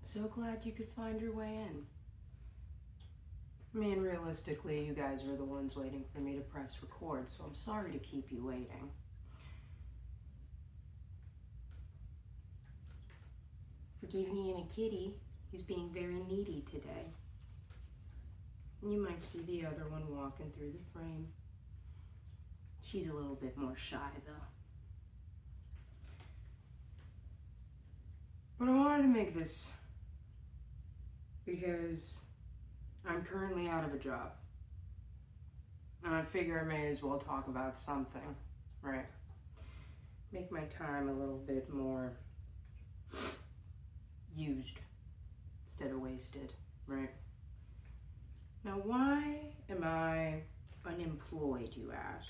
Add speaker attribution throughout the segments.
Speaker 1: So glad you could find your way in. I mean, realistically, you guys are the ones waiting for me to press record, so I'm sorry to keep you waiting. Forgive me and a kitty. He's being very needy today. You might see the other one walking through the frame. She's a little bit more shy, though. But I wanted to make this because I'm currently out of a job. And I figure I may as well talk about something, right? Make my time a little bit more used instead of wasted, right? Now, why am I unemployed, you ask?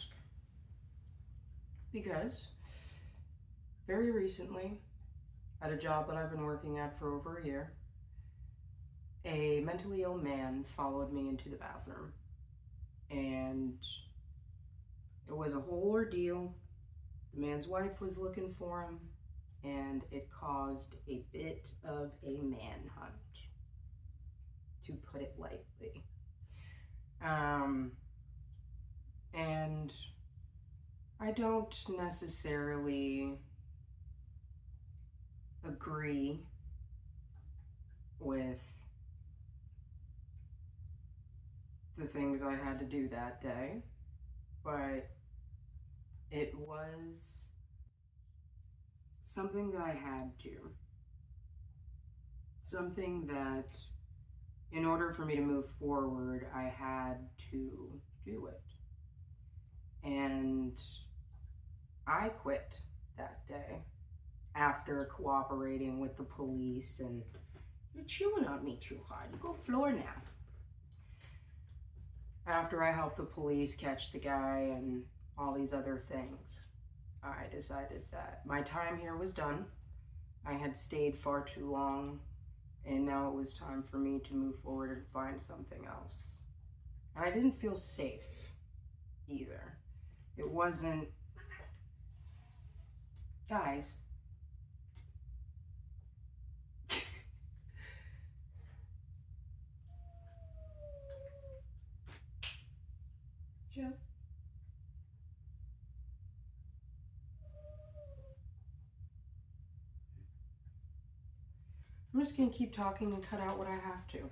Speaker 1: Because very recently, at a job that I've been working at for over a year, a mentally ill man followed me into the bathroom. And it was a whole ordeal. The man's wife was looking for him, and it caused a bit of a manhunt, to put it lightly. And I don't necessarily agree with the things I had to do that day, but it was something that I had to. Something that, in order for me to move forward, I had to do it. And I quit that day after cooperating with the police. And you're chewing on me too hard. You go floor now. After I helped the police catch the guy and all these other things, I decided that my time here was done. I had stayed far too long, and now it was time for me to move forward and find something else. And I didn't feel safe either. It wasn't... Guys. Chill. I'm just gonna keep talking and cut out what I have to.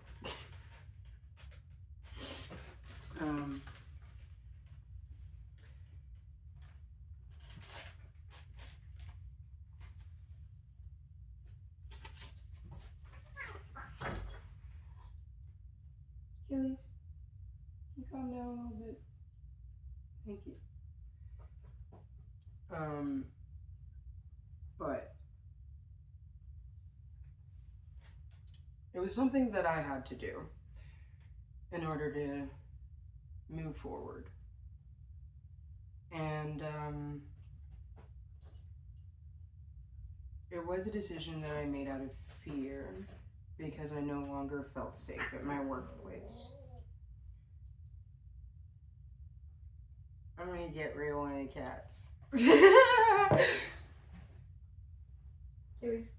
Speaker 1: Achilles, can you calm down a little bit? Thank you. But it was something that I had to do in order to move forward. And it was a decision that I made out of fear because I no longer felt safe at my workplace. I'm gonna get rid of one of the cats. Achilles.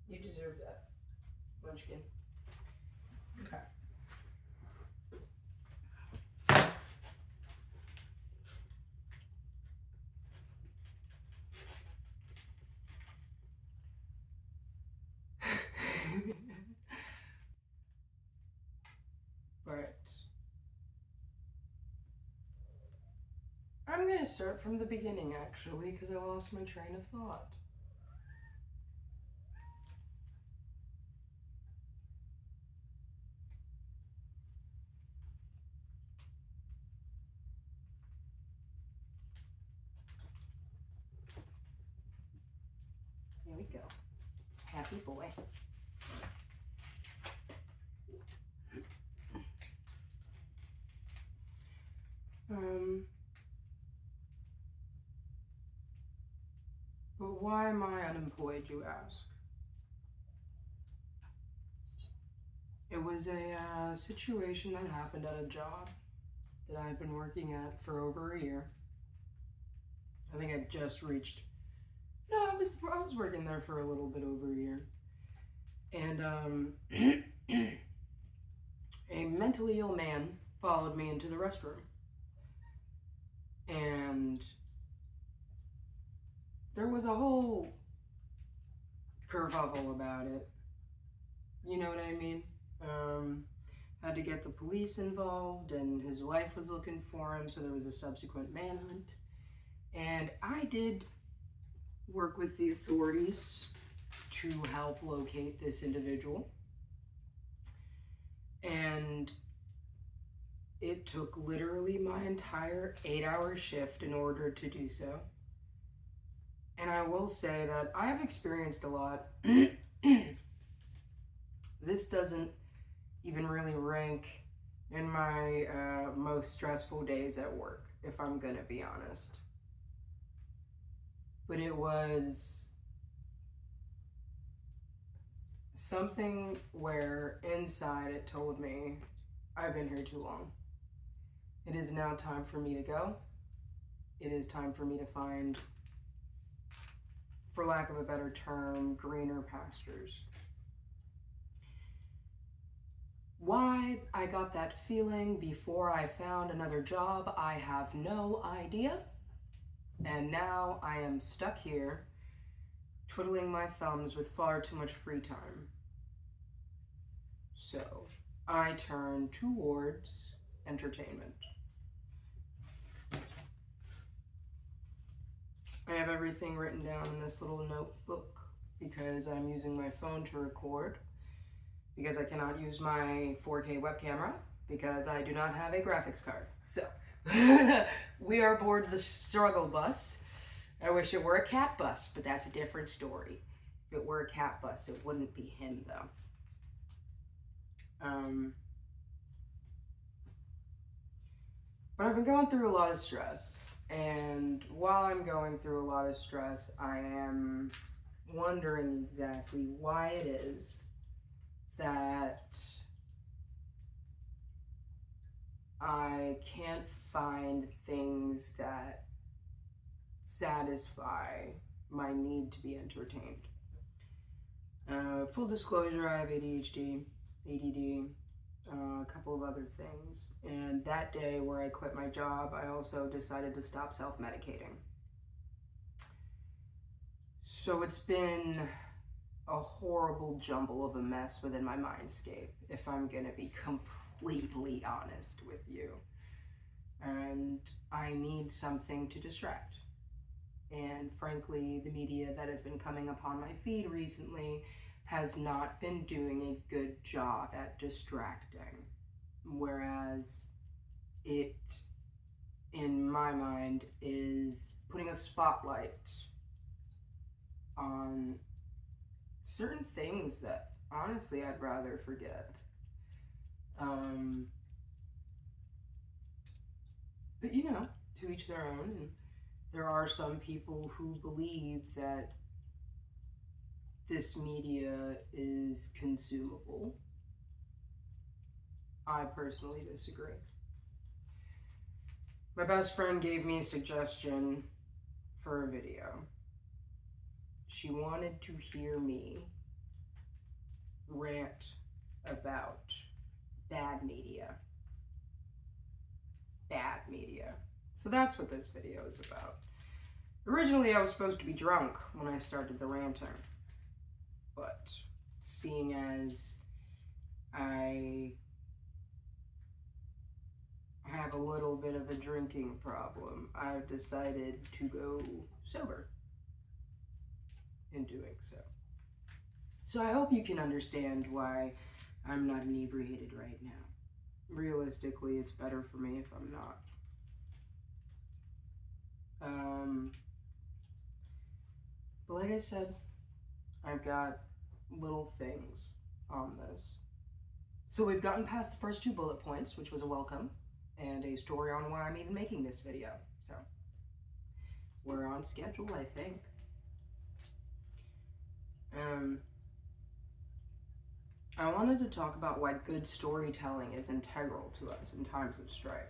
Speaker 1: You deserve that, Munchkin. Okay. But I'm gonna start from the beginning, actually, because I lost my train of thought. Here we go. Happy boy. But why am I unemployed, you ask? It was a situation that happened at a job that I've been working at for over a year. I think I just reached. No, I was working there for a little bit over a year, and a mentally ill man followed me into the restroom, and there was a whole kerfuffle about it. You know what I mean? Had to get the police involved, and his wife was looking for him, so there was a subsequent manhunt. And I did work with the authorities to help locate this individual. And it took literally my entire 8-hour shift in order to do so. And I will say that I've experienced a lot. This doesn't even really rank in my most stressful days at work, if I'm gonna be honest. But it was something where inside it told me, I've been here too long. It is now time for me to go. It is time for me to find, for lack of a better term, greener pastures. Why I got that feeling before I found another job, I have no idea. And now I am stuck here, twiddling my thumbs with far too much free time. So I turn towards entertainment. I have everything written down in this little notebook because I'm using my phone to record, because I cannot use my 4K web camera because I do not have a graphics card. So we are aboard the struggle bus. I wish it were a cat bus, but that's a different story. If it were a cat bus, it wouldn't be him though. But I've been going through a lot of stress, and while I'm going through a lot of stress, I am wondering exactly why it is that I can't find things that satisfy my need to be entertained. Full disclosure, I have ADHD, ADD, a couple of other things. And that day where I quit my job, I also decided to stop self-medicating. So it's been a horrible jumble of a mess within my mindscape, if I'm gonna be completely honest with you. And I need something to distract. And frankly, the media that has been coming upon my feed recently has not been doing a good job at distracting. Whereas it, in my mind, is putting a spotlight on certain things that honestly I'd rather forget. But you know, to each their own. And there are some people who believe that this media is consumable. I personally disagree. My best friend gave me a suggestion for a video. She wanted to hear me rant about bad media. Bad media. So that's what this video is about. Originally, I was supposed to be drunk when I started the ranting, but seeing as I have a little bit of a drinking problem, I've decided to go sober in doing so. So I hope you can understand why I'm not inebriated right now. Realistically, it's better for me if I'm not. But like I said, I've got little things on this. So we've gotten past the first 2 bullet points, which was a welcome and a story on why I'm even making this video. So we're on schedule, I think. I wanted to talk about why good storytelling is integral to us in times of strife.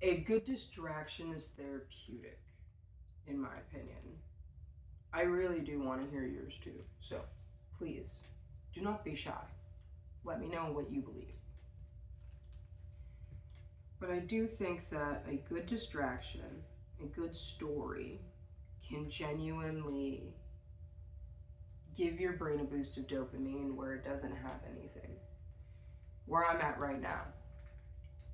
Speaker 1: A good distraction is therapeutic, in my opinion. I really do want to hear yours too, so please do not be shy. Let me know what you believe. But I do think that a good distraction, a good story, can genuinely give your brain a boost of dopamine where it doesn't have anything. Where I'm at right now,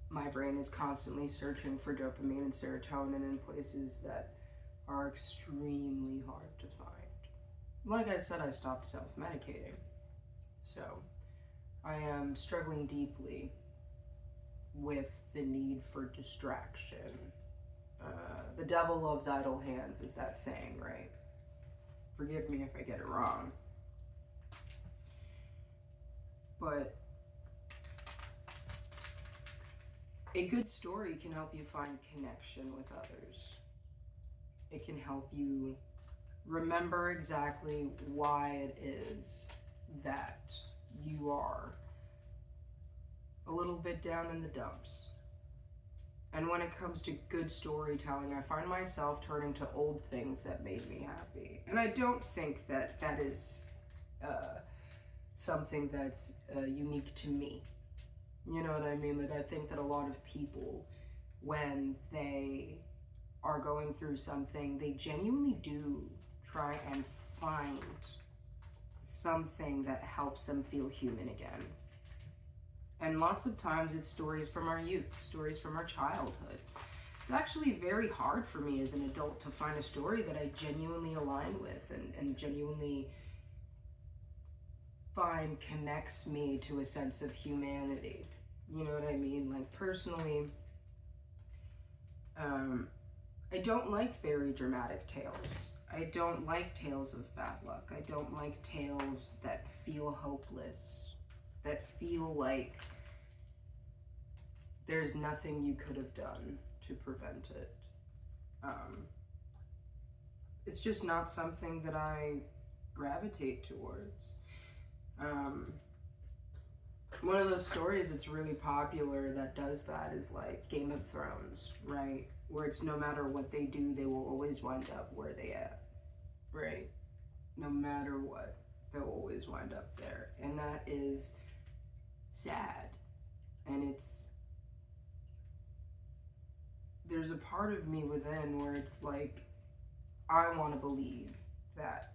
Speaker 1: my brain is constantly searching for dopamine and serotonin in places that are extremely hard to find. Like I said, I stopped self-medicating. So I am struggling deeply with the need for distraction. The devil loves idle hands is that saying, right? Forgive me if I get it wrong. But a good story can help you find connection with others. It can help you remember exactly why it is that you are a little bit down in the dumps. And when it comes to good storytelling, I find myself turning to old things that made me happy. And I don't think that that is something that's unique to me. You know what I mean? Like, I think that a lot of people, when they are going through something, they genuinely do try and find something that helps them feel human again. And lots of times it's stories from our youth, stories from our childhood. It's actually very hard for me as an adult to find a story that I genuinely align with and genuinely find connects me to a sense of humanity. You know what I mean? Like, personally, I don't like very dramatic tales. I don't like tales of bad luck. I don't like tales that feel hopeless, that feel like there's nothing you could have done to prevent it. It's just not something that I gravitate towards. One of those stories that's really popular that does that is like Game of Thrones, right? Where it's no matter what they do, they will always wind up where they at, right? No matter what, they'll always wind up there. And that is sad. And there's a part of me within where it's like, I want to believe that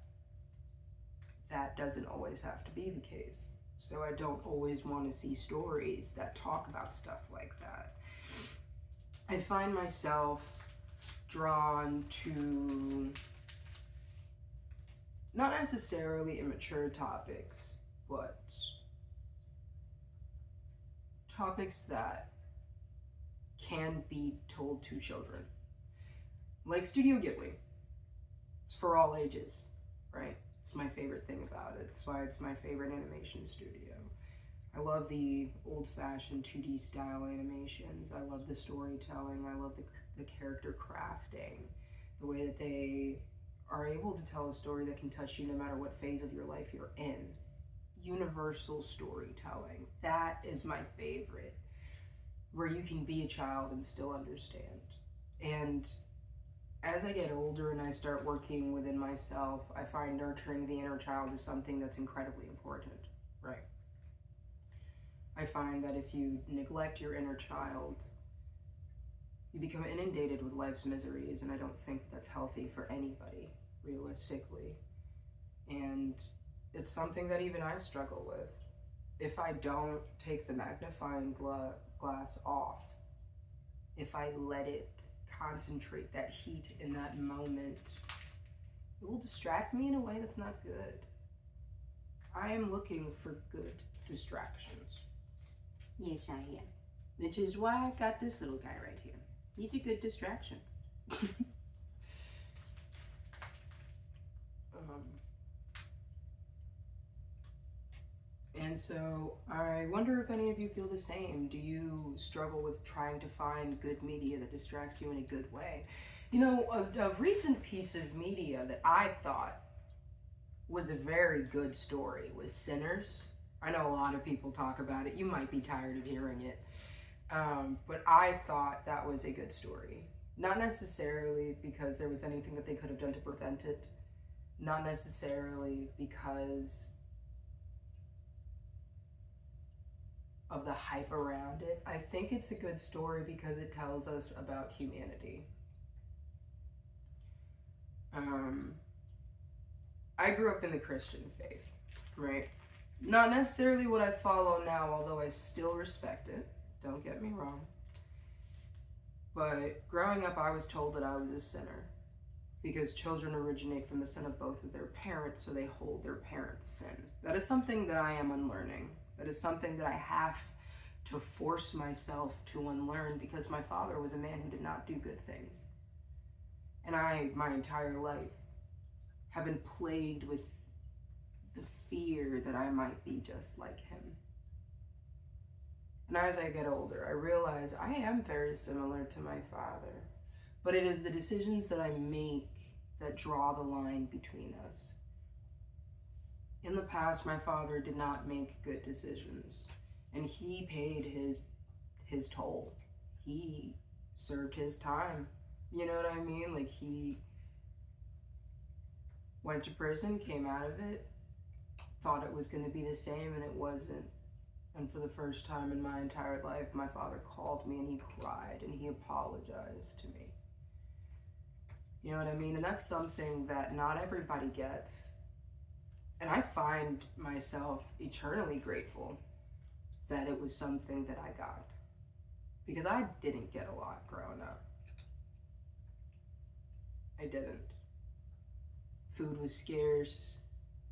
Speaker 1: that doesn't always have to be the case. So I don't always want to see stories that talk about stuff like that. I find myself drawn to not necessarily immature topics, but topics that can be told to children. Like Studio Ghibli. It's for all ages, right? It's my favorite thing about it. That's why it's my favorite animation studio. I love the old-fashioned 2D style animations. I love the storytelling. I love the character crafting. The way that they are able to tell a story that can touch you no matter what phase of your life you're in. Universal storytelling. That is my favorite. Where you can be a child and still understand. And as I get older and I start working within myself, I find nurturing the inner child is something that's incredibly important, right? I find that if you neglect your inner child, you become inundated with life's miseries, and I don't think that's healthy for anybody, realistically. And it's something that even I struggle with. If I don't take the magnifying glass off, if I let it concentrate that heat in that moment, it will distract me in a way that's not good. I am looking for good distractions.
Speaker 2: Yes, I am. Which is why I've got this little guy right here. He's a good distraction.
Speaker 1: And so I wonder if any of you feel the same. Do you struggle with trying to find good media that distracts you in a good way? You know, a recent piece of media that I thought was a very good story was Sinners. I know a lot of people talk about it. You might be tired of hearing it. But I thought that was a good story. Not necessarily because there was anything that they could have done to prevent it. Not necessarily because of the hype around it. I think it's a good story because it tells us about humanity. I grew up in the Christian faith, right? Not necessarily what I follow now, although I still respect it. Don't get me wrong. But growing up, I was told that I was a sinner because children originate from the sin of both of their parents, so they hold their parents' sin. That is something that I am unlearning. That is something that I have to force myself to unlearn because my father was a man who did not do good things. And I, my entire life, have been plagued with the fear that I might be just like him. And as I get older, I realize I am very similar to my father, but it is the decisions that I make that draw the line between us. In the past, my father did not make good decisions, and he paid his toll. He served his time. You know what I mean? Like, he went to prison, came out of it, thought it was going to be the same, and it wasn't. And for the first time in my entire life, my father called me and he cried and he apologized to me. You know what I mean? And that's something that not everybody gets. And I find myself eternally grateful that it was something that I got. Because I didn't get a lot growing up. I didn't. Food was scarce.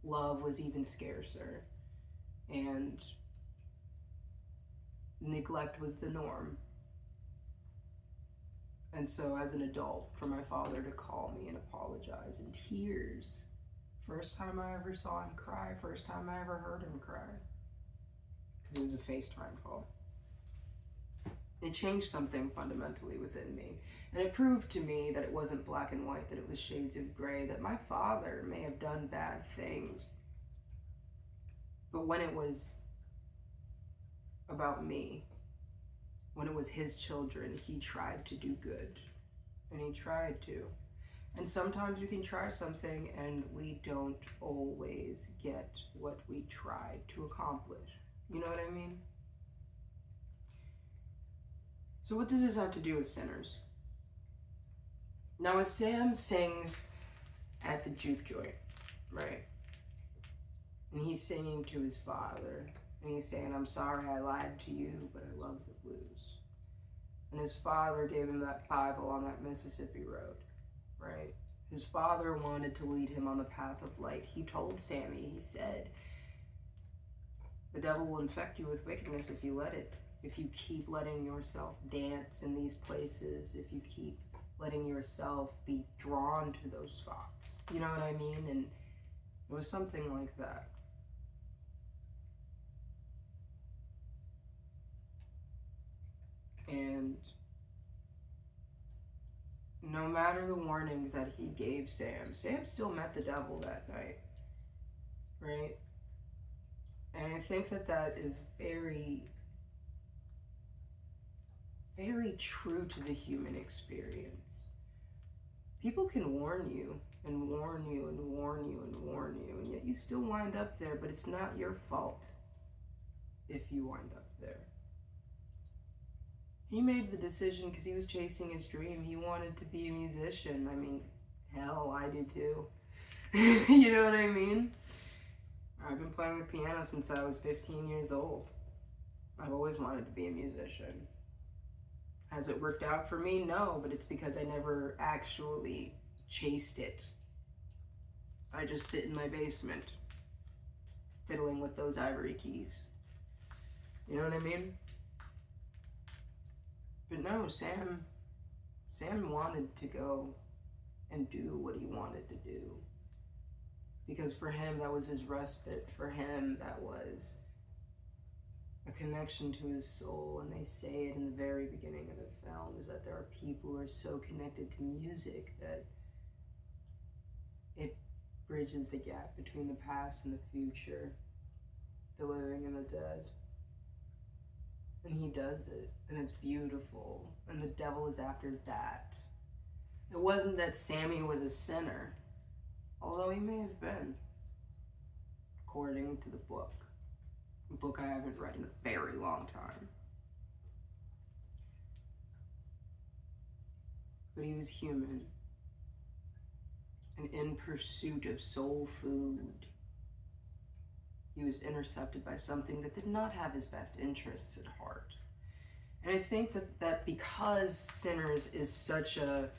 Speaker 1: Love was even scarcer. And neglect was the norm. And so as an adult, for my father to call me and apologize in tears, first time I ever saw him cry, first time I ever heard him cry, because it was a FaceTime call. It changed something fundamentally within me. And it proved to me that it wasn't black and white, that it was shades of gray, that my father may have done bad things. But when it was about me, when it was his children, he tried to do good. And he tried to. And sometimes we can try something and we don't always get what we tried to accomplish. You know what I mean? So what does this have to do with Sinners? Now, as Sam sings at the juke joint, right? And he's singing to his father. And he's saying, I'm sorry I lied to you, but I love the blues. And his father gave him that Bible on that Mississippi road, right? His father wanted to lead him on the path of light. He told Sammy, he said, the devil will infect you with wickedness if you let it. If you keep letting yourself dance in these places, if you keep letting yourself be drawn to those spots. You know what I mean? And it was something like that. And no matter the warnings that he gave Sam still met the devil that night, right? And I think that that is very, very true to the human experience. People can warn you and warn you and warn you and warn you, and yet you still wind up there, but it's not your fault if you wind up there. He made the decision because he was chasing his dream. He wanted to be a musician. I mean, hell, I do too. You know what I mean? I've been playing the piano since I was 15 years old. I've always wanted to be a musician. Has it worked out for me? No, but it's because I never actually chased it. I just sit in my basement, fiddling with those ivory keys. You know what I mean? But no, Sam wanted to go and do what he wanted to do. Because for him, that was his respite. For him, that was a connection to his soul. And they say it in the very beginning of the film, is that there are people who are so connected to music that it bridges the gap between the past and the future, the living and the dead. And he does it, and it's beautiful, and the devil is after that. It wasn't that Sammy was a sinner, although he may have been, according to the book. A book I haven't read in a very long time. But he was human, and in pursuit of soul food, he was intercepted by something that did not have his best interests at heart. And I think that because Sinners is such a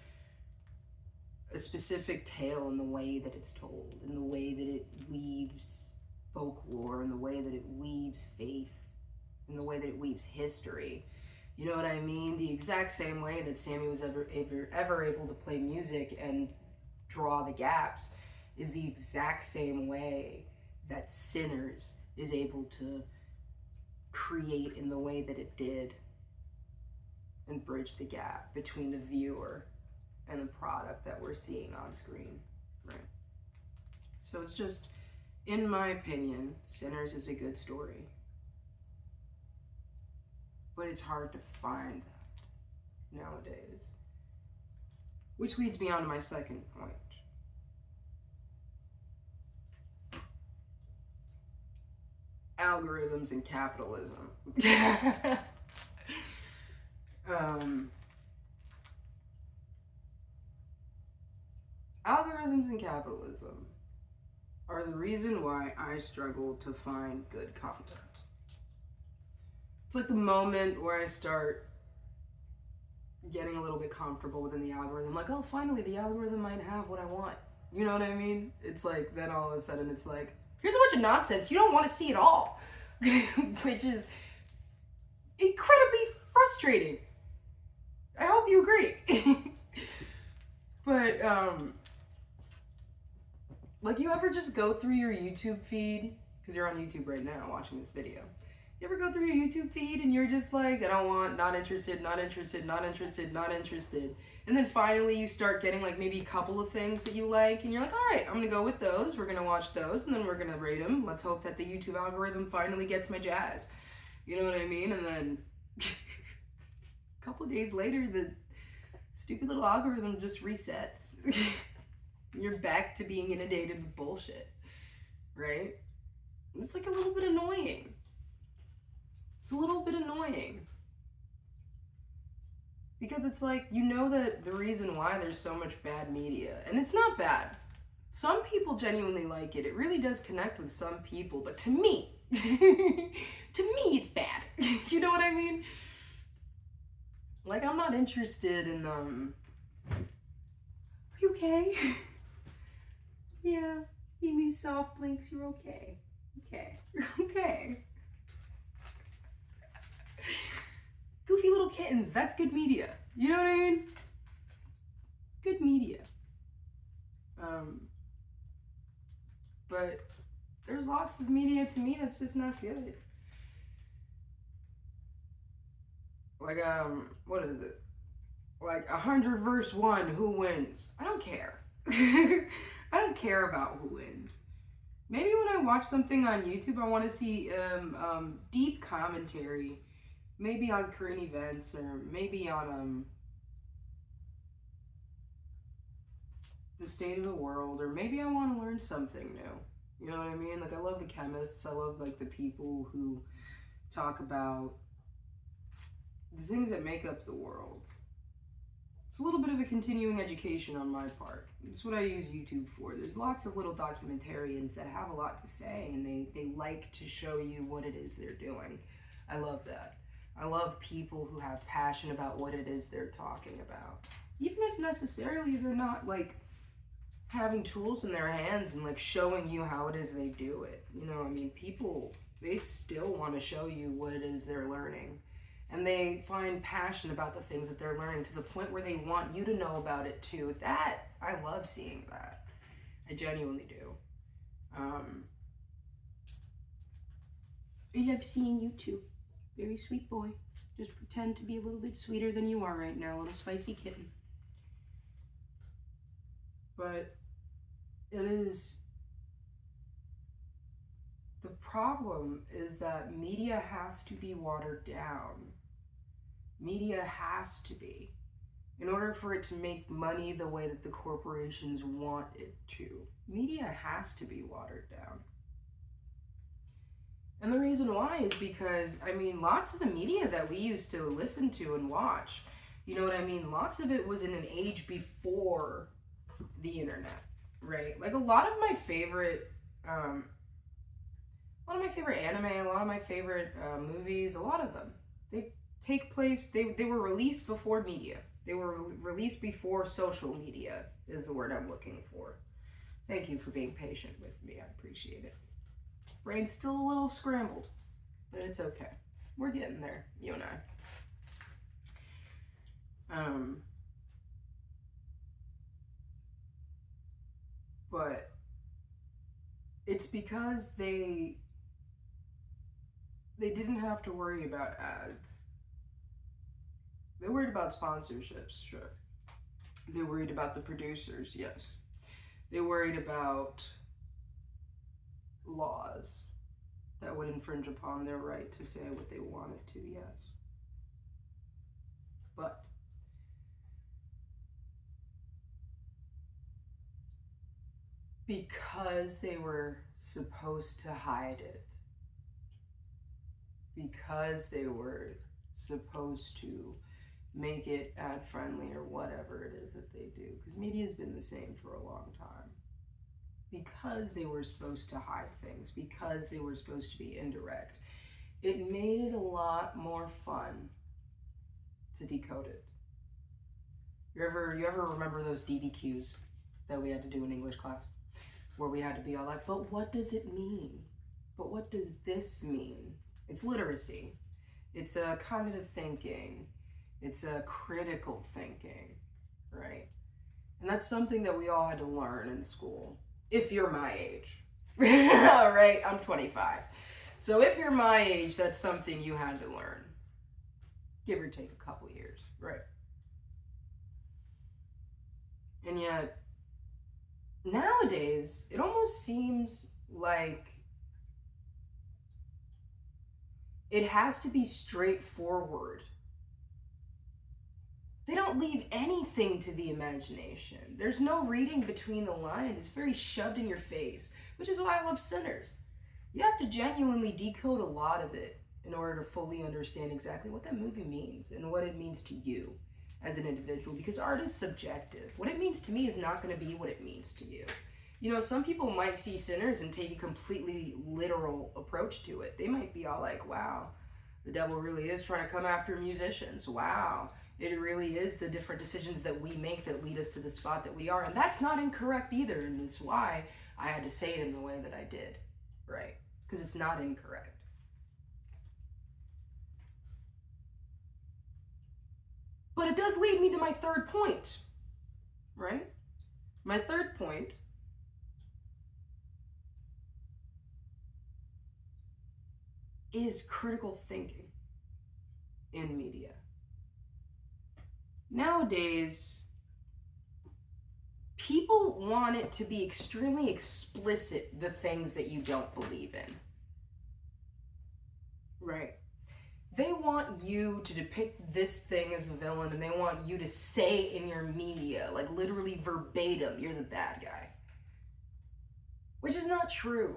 Speaker 1: specific tale in the way that it's told, in the way that it weaves folklore, in the way that it weaves faith, in the way that it weaves history. You know what I mean? The exact same way that Sammy was ever able to play music and draw the gaps is the exact same way that Sinners is able to create in the way that it did and bridge the gap between the viewer and the product that we're seeing on screen, right? So it's just, in my opinion, Sinners is a good story. But it's hard to find that nowadays. Which leads me on to my second point. Algorithms and capitalism. Algorithms and capitalism are the reason why I struggle to find good content. It's like the moment where I start getting a little bit comfortable within the algorithm, like, oh, finally the algorithm might have what I want. You know what I mean? It's like, then all of a sudden it's like, here's a bunch of nonsense you don't want to see at all. Which is incredibly frustrating. I hope you agree. But, like, you ever just go through your YouTube feed, because you're on YouTube right now watching this video. You ever go through your YouTube feed and you're just like, I don't want, not interested, not interested, not interested, not interested. And then finally you start getting like maybe a couple of things that you like and you're like, all right, I'm gonna go with those. We're gonna watch those and then we're gonna rate them. Let's hope that the YouTube algorithm finally gets my jazz. You know what I mean? And then a couple of days later, the stupid little algorithm just resets. You're back to being inundated with bullshit, right? It's like a little bit annoying. It's a little bit annoying. Because it's like, you know that the reason why there's so much bad media, and it's not bad. Some people genuinely like it. It really does connect with some people, but to me, it's bad. You know what I mean? Like, I'm not interested in, are you okay? Yeah, give me soft blinks, you're okay. Okay, you're okay. Goofy little kittens, that's good media. You know what I mean? Good media. But there's lots of media to me that's just not good. Like, what is it? Like 100 verse 1, who wins? I don't care. I don't care about who wins. Maybe when I watch something on YouTube, I want to see deep commentary. Maybe on current events, or maybe on the state of the world, or maybe I want to learn something new. You know what I mean? Like, I love the chemists. I love like the people who talk about the things that make up the world. It's a little bit of a continuing education on my part. It's what I use YouTube for. There's lots of little documentarians that have a lot to say, and they like to show you what it is they're doing. I love that. I love people who have passion about what it is they're talking about. Even if necessarily they're not like having tools in their hands and like showing you how it is they do it. You know, I mean, people, they still want to show you what it is they're learning. And they find passion about the things that they're learning to the point where they want you to know about it too. That, I love seeing that. I genuinely do. I love seeing you too. Very sweet boy. Just pretend to be a little bit sweeter than you are right now, little spicy kitten. But it is, the problem is that media has to be watered down. Media has to be, in order for it to make money the way that the corporations want it to. Media has to be watered down. And the reason why is because, I mean, lots of the media that we used to listen to and watch, you know what I mean? Lots of it was in an age before the internet, right? Like a lot of my favorite, anime, a lot of my favorite movies, a lot of them, they take place, they were released before media. They were released before social media, is the word I'm looking for. Thank you for being patient with me. I appreciate it. Brain's still a little scrambled, but it's okay. We're getting there, you and I. But it's because they didn't have to worry about ads. They worried about sponsorships, sure. They worried about the producers, yes. They worried about laws that would infringe upon their right to say what they wanted to, yes. But because they were supposed to hide it, because they were supposed to make it ad friendly or whatever it is that they do, because media's been the same for a long time, because they were supposed to hide things, because they were supposed to be indirect, it made it a lot more fun to decode it. You ever remember those DBQs that we had to do in English class, where we had to be all like, but what does it mean? But what does this mean? It's literacy. It's a cognitive thinking. It's a critical thinking, right? And that's something that we all had to learn in school. If you're my age, right? I'm 25. So if you're my age, that's something you had to learn. Give or take a couple years, right? And yet, nowadays, it almost seems like it has to be straightforward. They don't leave anything to the imagination. There's no reading between the lines. It's very shoved in your face, which is why I love Sinners. You have to genuinely decode a lot of it in order to fully understand exactly what that movie means and what it means to you as an individual, because art is subjective. What it means to me is not going to be what it means to you. You know, some people might see Sinners and take a completely literal approach to it. They might be all like, wow, the devil really is trying to come after musicians. Wow, it really is the different decisions that we make that lead us to the spot that we are. And that's not incorrect either. And it's why I had to say it in the way that I did, right? Because it's not incorrect. But it does lead me to my third point, right? My third point is critical thinking in media. Nowadays, people want it to be extremely explicit, the things that you don't believe in, right? They want you to depict this thing as a villain, and they want you to say in your media, like literally verbatim, you're the bad guy. Which is not true.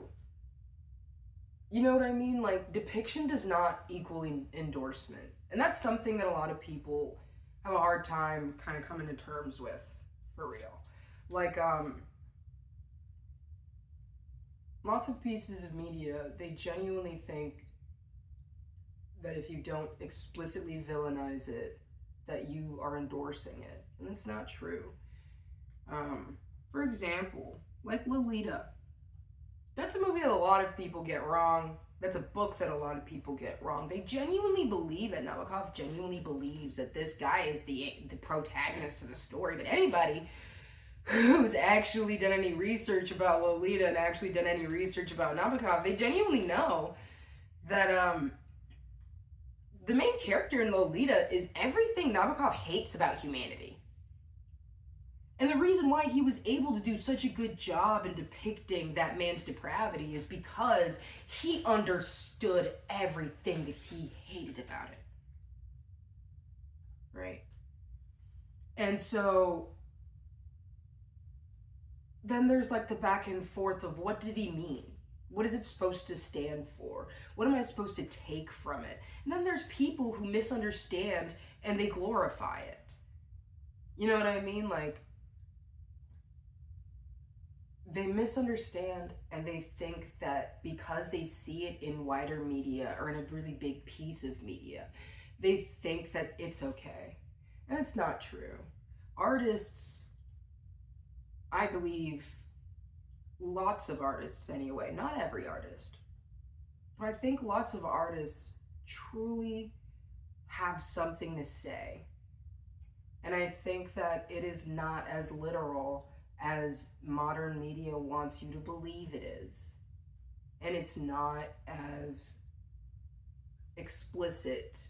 Speaker 1: You know what I mean? Like, depiction does not equal endorsement. And that's something that a lot of people have a hard time kind of coming to terms with, for real. Like, lots of pieces of media, they genuinely think that if you don't explicitly villainize it, that you are endorsing it. And that's not true. For example, like Lolita. That's a movie that a lot of people get wrong. That's a book that a lot of people get wrong. They genuinely believe it. Nabokov genuinely believes that this guy is the protagonist of the story. But anybody who's actually done any research about Lolita and actually done any research about Nabokov, they genuinely know that the main character in Lolita is everything Nabokov hates about humanity. And the reason why he was able to do such a good job in depicting that man's depravity is because he understood everything that he hated about it. Right? And so then there's like the back and forth of what did he mean? What is it supposed to stand for? What am I supposed to take from it? And then there's people who misunderstand and they glorify it. You know what I mean? Like, they misunderstand and they think that because they see it in wider media or in a really big piece of media, they think that it's okay. And it's not true. Artists, I believe, lots of artists anyway, not every artist, but I think lots of artists truly have something to say. And I think that it is not as literal as modern media wants you to believe it is. And it's not as explicit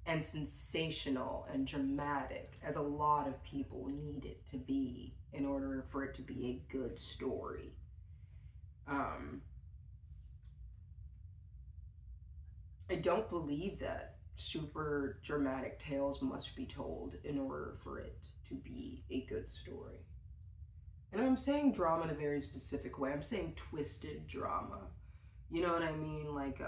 Speaker 1: and sensational and dramatic as a lot of people need it to be in order for it to be a good story. I don't believe that super dramatic tales must be told in order for it to be a good story. And I'm saying drama in a very specific way. I'm saying twisted drama. You know what I mean? Like,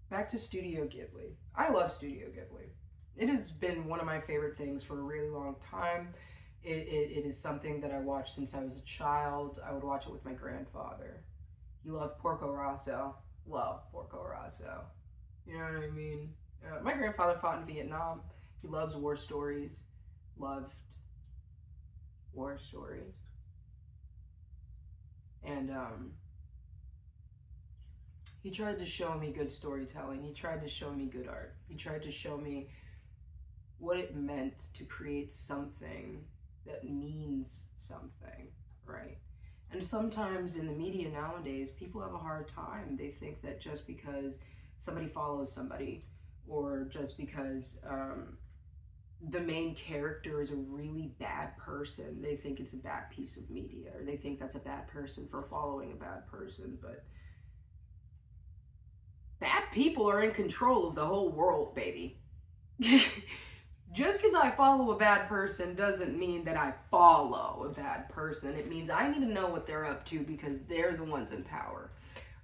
Speaker 1: back to Studio Ghibli. I love Studio Ghibli. It has been one of my favorite things for a really long time. It is something that I watched since I was a child. I would watch it with my grandfather. He loved Porco Rosso. Love Porco Rosso. You know what I mean? My grandfather fought in Vietnam. He loves war stories. Loved war stories. And he tried to show me good storytelling. He tried to show me good art. He tried to show me what it meant to create something that means something, right? And sometimes in the media nowadays, people have a hard time. They think that just because somebody follows somebody, or just because the main character is a really bad person, they think it's a bad piece of media, or they think that's a bad person for following a bad person. But bad people are in control of the whole world, baby. Just because I follow a bad person doesn't mean that I follow a bad person. It means I need to know what they're up to because they're the ones in power.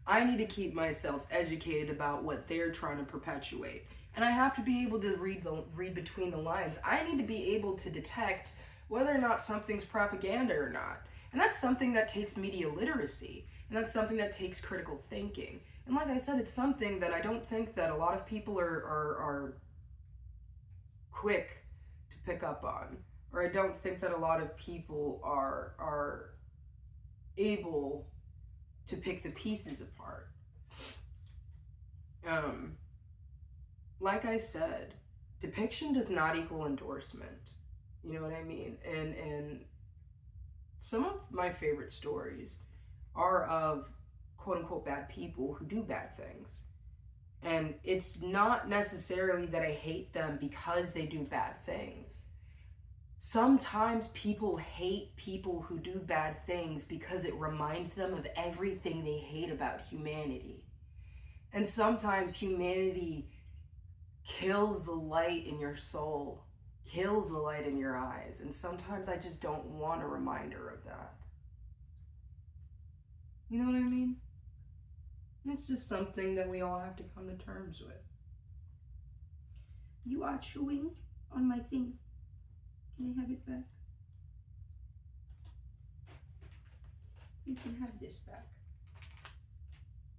Speaker 1: I need to keep myself educated about what they're trying to perpetuate. And I have to be able to read between the lines. I need to be able to detect whether or not something's propaganda or not. And that's something that takes media literacy. And that's something that takes critical thinking. And like I said, it's something that I don't think that a lot of people are quick to pick up on. Or I don't think that a lot of people are able to pick the pieces apart. Like I said, depiction does not equal endorsement. You know what I mean? And some of my favorite stories are of quote unquote bad people who do bad things. And it's not necessarily that I hate them because they do bad things. Sometimes people hate people who do bad things because it reminds them of everything they hate about humanity. And sometimes humanity kills the light in your soul, kills the light in your eyes. And sometimes I just don't want a reminder of that. You know what I mean? It's just something that we all have to come to terms with.
Speaker 2: You are chewing on my thing. Can I have it back? You can have this back,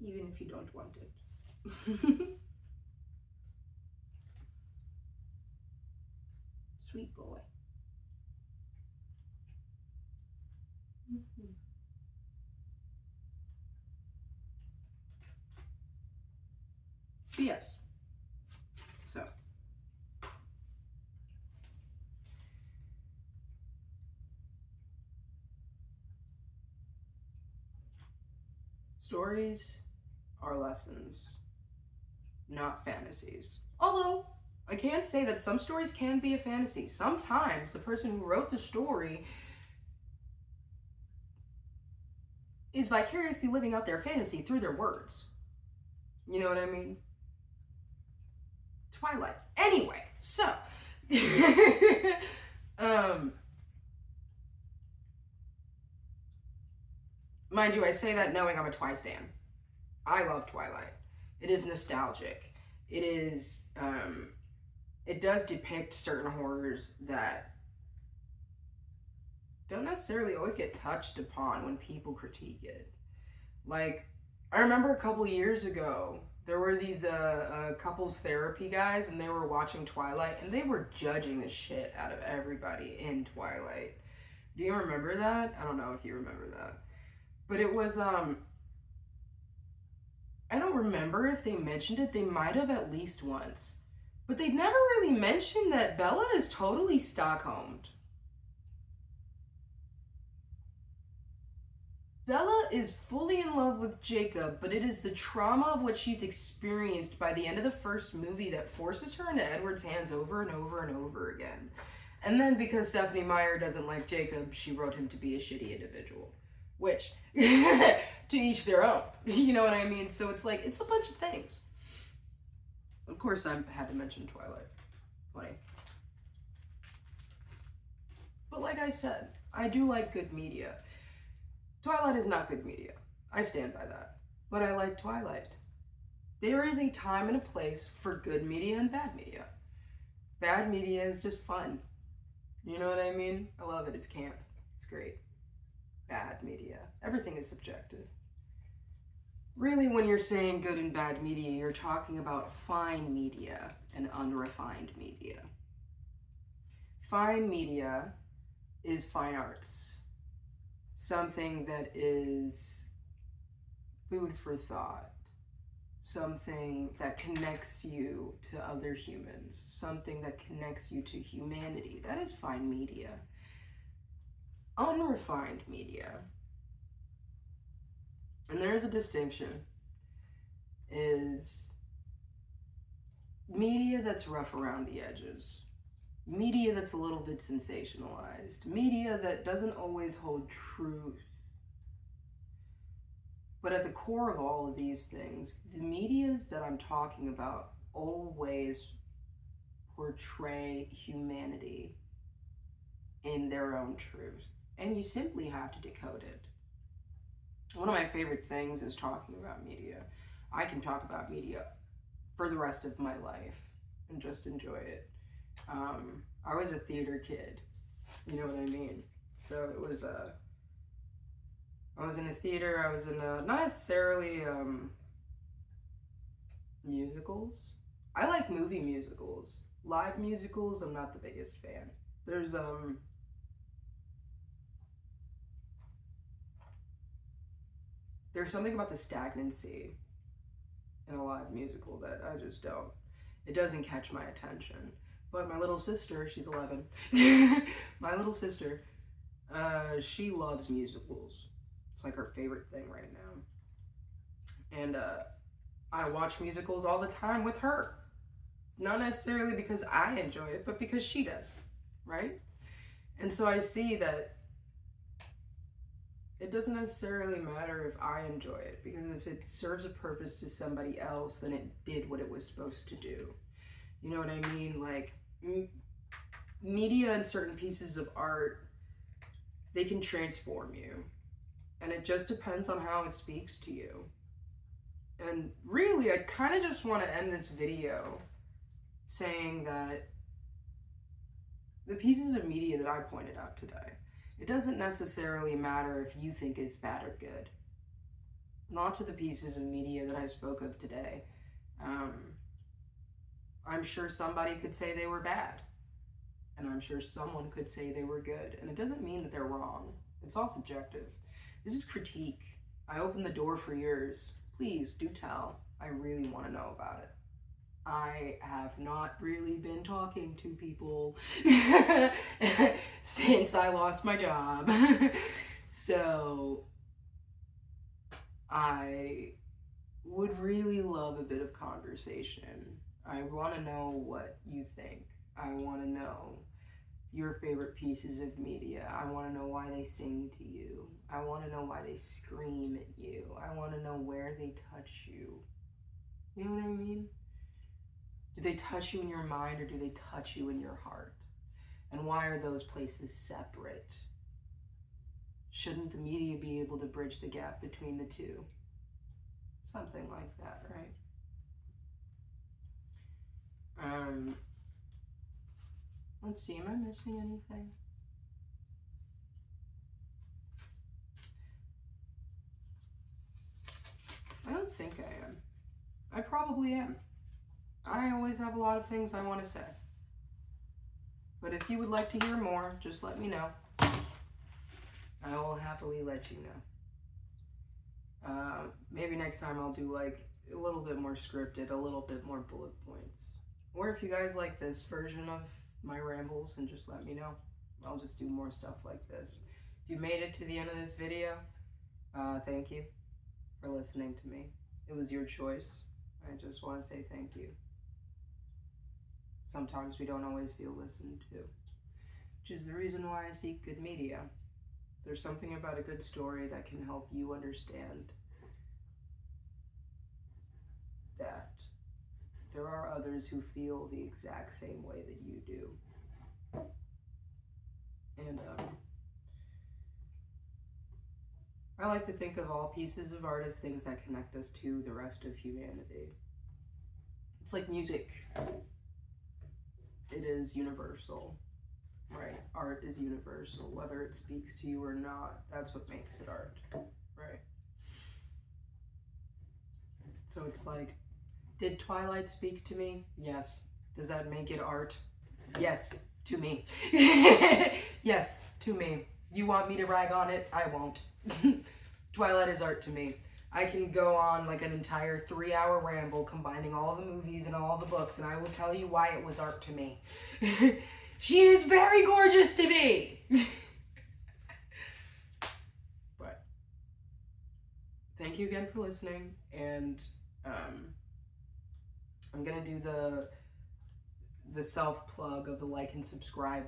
Speaker 2: even if you don't want it. Sweet boy. Mm-hmm.
Speaker 1: Yes. So. Stories are lessons, not fantasies. Although, I can't say that some stories can be a fantasy. Sometimes the person who wrote the story is vicariously living out their fantasy through their words. You know what I mean? Twilight. Anyway, so mind you, I say that knowing I'm a Twi stan. I love Twilight. It is nostalgic. It is it does depict certain horrors that don't necessarily always get touched upon when people critique it. Like, I remember a couple years ago, there were these couples therapy guys, and they were watching Twilight, and they were judging the shit out of everybody in Twilight. Do you remember that? I don't know if you remember that. But it was, I don't remember if they mentioned it. They might have at least once. But they'd never really mentioned that Bella is totally Stockholmed. Bella is fully in love with Jacob, but it is the trauma of what she's experienced by the end of the first movie that forces her into Edward's hands over and over and over again. And then because Stephenie Meyer doesn't like Jacob, she wrote him to be a shitty individual. Which, to each their own. You know what I mean? So it's like, it's a bunch of things. Of course, I had to mention Twilight. Funny. But like I said, I do like good media. Twilight is not good media. I stand by that. But I like Twilight. There is a time and a place for good media and bad media. Bad media is just fun. You know what I mean? I love it. It's camp. It's great. Bad media. Everything is subjective. Really, when you're saying good and bad media, you're talking about fine media and unrefined media. Fine media is fine arts. Something that is food for thought. Something that connects you to other humans. Something that connects you to humanity. That is fine media. Unrefined media, and there is a distinction, is media that's rough around the edges, media that's a little bit sensationalized, media that doesn't always hold truth. But at the core of all of these things, the medias that I'm talking about always portray humanity in their own truth. And you simply have to decode it. One of my favorite things is talking about media. I can talk about media for the rest of my life and just enjoy it. I was a theater kid, you know what I mean? So it was I was in a theater, I was in not necessarily musicals. I like movie musicals. Live musicals, I'm not the biggest fan. There's something about the stagnancy in a live musical that I just don't. It doesn't catch my attention. But my little sister, she's 11. My little sister, she loves musicals. It's like her favorite thing right now. And I watch musicals all the time with her. Not necessarily because I enjoy it, but because she does, right? And so I see that it doesn't necessarily matter if I enjoy it, because if it serves a purpose to somebody else, then it did what it was supposed to do. You know what I mean? Like, media and certain pieces of art, they can transform you. And it just depends on how it speaks to you. And really, I kind of just want to end this video saying that the pieces of media that I pointed out today, it doesn't necessarily matter if you think it's bad or good. Lots of the pieces of media that I spoke of today, I'm sure somebody could say they were bad. And I'm sure someone could say they were good. And it doesn't mean that they're wrong. It's all subjective. This is critique. I open the door for yours. Please do tell. I really want to know about it. I have not really been talking to people since I lost my job. So I would really love a bit of conversation. I want to know what you think. I want to know your favorite pieces of media. I want to know why they sing to you. I want to know why they scream at you. I want to know where they touch you. You know what I mean? Do they touch you in your mind or do they touch you in your heart? And why are those places separate? Shouldn't the media be able to bridge the gap between the two? Something like that, right? Let's see, am I missing anything? I don't think I am. I probably am. I always have a lot of things I want to say. But if you would like to hear more, just let me know. I will happily let you know. Maybe next time I'll do like a little bit more scripted, a little bit more bullet points. Or if you guys like this version of my rambles, and just let me know. I'll just do more stuff like this. If you made it to the end of this video, thank you for listening to me. It was your choice. I just want to say thank you. Sometimes we don't always feel listened to, which is the reason why I seek good media. There's something about a good story that can help you understand that there are others who feel the exact same way that you do. And I like to think of all pieces of art as things that connect us to the rest of humanity. It's like music. It is universal, right? Art is universal, whether it speaks to you or not. That's what makes it art, right? So it's like, did Twilight speak to me? Yes. Does that make it art? Yes, to me. Yes, to me. You want me to rag on it? I won't. Twilight is art to me. I can go on like an entire 3-hour ramble combining all the movies and all the books, and I will tell you why it was art to me. She is very gorgeous to me. But thank you again for listening, and I'm gonna do the self-plug of the like and subscribe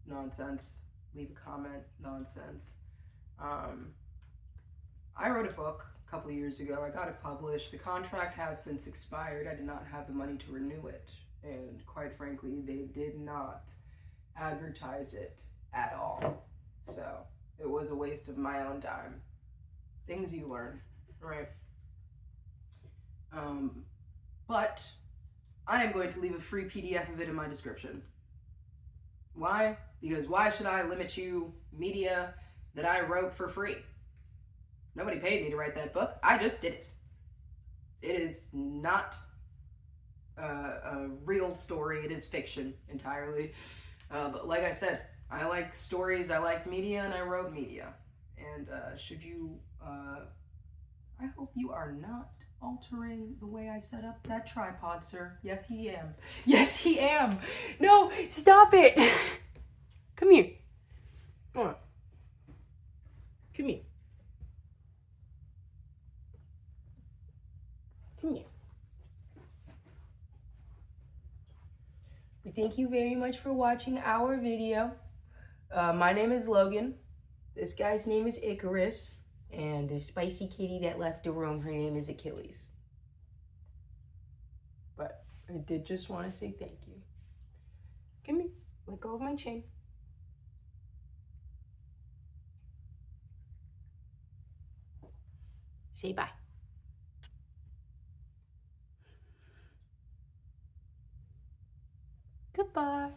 Speaker 1: nonsense. Leave a comment nonsense. I wrote a book a couple years ago. I got it published. The contract has since expired. I did not have the money to renew it. And quite frankly, they did not advertise it at all. So it was a waste of my own time. Things you learn, right? But I am going to leave a free PDF of it in my description. Why? Because why should I limit you media that I wrote for free? Nobody paid me to write that book. I just did it. It is not a real story. It is fiction entirely. But like I said, I like stories, I like media, and I wrote media. And should you, I hope you are not altering the way I set up that tripod, sir. Yes, he am. Yes, he am. No, stop it. Come here. Come on. Come here. Come here. We thank you very much for watching our video. My name is Logan. This guy's name is Icarus. And the spicy kitty that left the room, her name is Achilles. But I did just want to say thank you. Come here. Let go of my chain. Say bye. Goodbye.